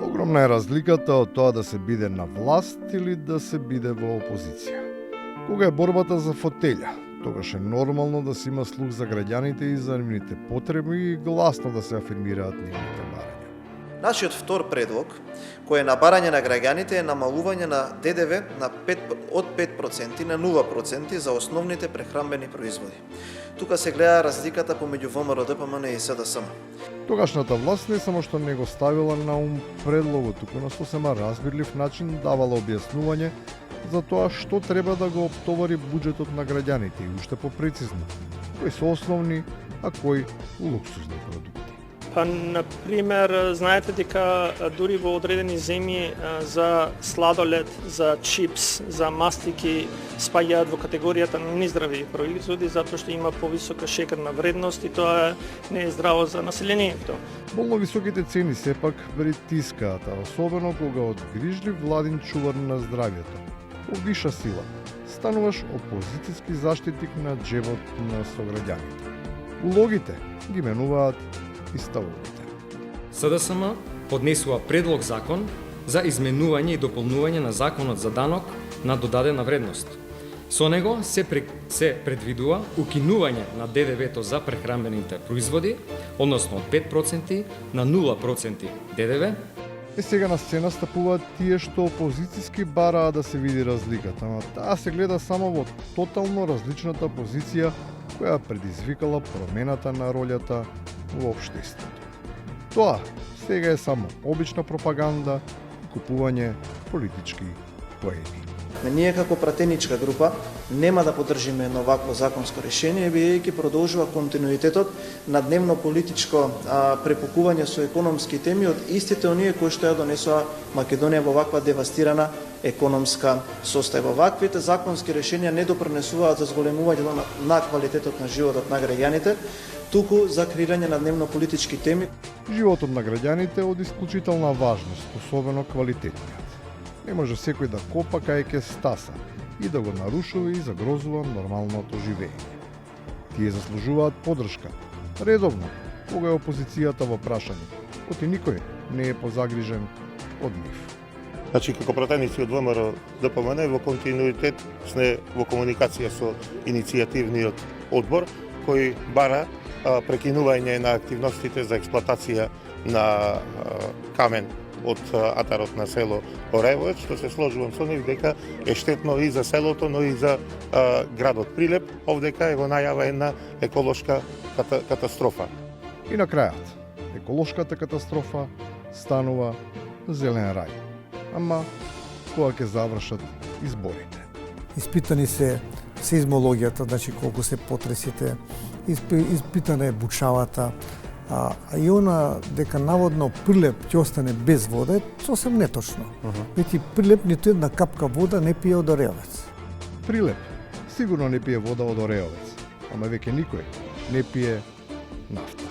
Огромна е разликата од тоа да се биде на власт или да се биде во опозиција. Кога е борбата за фотелја, тогаш е нормално да се има слух за граѓаните и за нивните потреби и гласно да се афирмираат нивните барања. Нашиот втор предлог, кој е на барање на граѓаните, е намалување на ДДВ од 5% на 0% за основните прехранбени производи. Тука се гледа разликата помеѓу ВМРО, ДПМН и СДСМ. Тогашната власт не само што не го ставила на ум предлогот, туку на сосема разбирлив начин давала објаснување за тоа што треба да го оптовари буџетот на граѓаните и уште попрецизно, кои се основни, а кои луксузни продукти. Например, знаете дека дури во одредени земји за сладолед, за чипс, за мастики спаѓаат во категоријата на нездрави производи затоа што има повисока шекерна вредност и тоа не е здраво за населението. Болно високите цени сепак притискаат, особено кога од грижлив владин чувар на здравјето, по виша сила, стануваш опозицијски заштитник на џебот на сограѓаните. Улогите ги менуваат и ставовите. СДСМ поднесува предлог закон за изменување и дополнување на законот за данок на додадена вредност. Со него се предвидува укинување на ДДВ-то за прехранбените производи, односно од 5% на 0% ДДВ. Сега на сцена стапуваат тие што опозицијски бараа да се види разликата, но таа се гледа само во тотално различната позиција која предизвикала промената на ролјата во општеството. Тоа сега е само обична пропаганда и купување политички поени. Ние како пратеничка група нема да поддржиме едно вакво законско решение, бидејќи продолжува континуитетот на дневно политичко препукување со економски теми од истите оние кои што ја донесоа Македонија во ваква девастирана економска состојба. Ваквите законски решенија не допринесуваат за зголемување на квалитетот на животот на граѓаните, туку за креирање на дневно политички теми. Животот на граѓаните е од исклучителна важност, особено квалитетниот. Не може секој да копа кај ке стаса и да го нарушува и загрозува нормалното живење. Тие заслужуваат поддршка, редовно, кога е опозицијата во прашање, оти никој не е позагрижен од нив. Значи, како пратеници од ВМРО ДПМН во континуитет сме во комуникација со иницијативниот одбор, кој бара прекинување на активностите за експлоатација на камен од атарот на село Орејовец, што се сложувам со нив дека е штетно и за селото, но и за градот Прилеп. Овдека е во најава една еколошка катастрофа. И на крајот, еколошката катастрофа станува зелен рај. Ама кога ќе завршат изборите. Испитани се сеизмологијата, значи колку се потресите, испитана е бучавата, а и она дека наводно Прилеп ќе остане без вода е сосем неточно. Ведь Прилеп ниту една капка вода не пие од Орејовец. Прилеп сигурно не пие вода од Орејовец, ама веќе никој не пие нафта.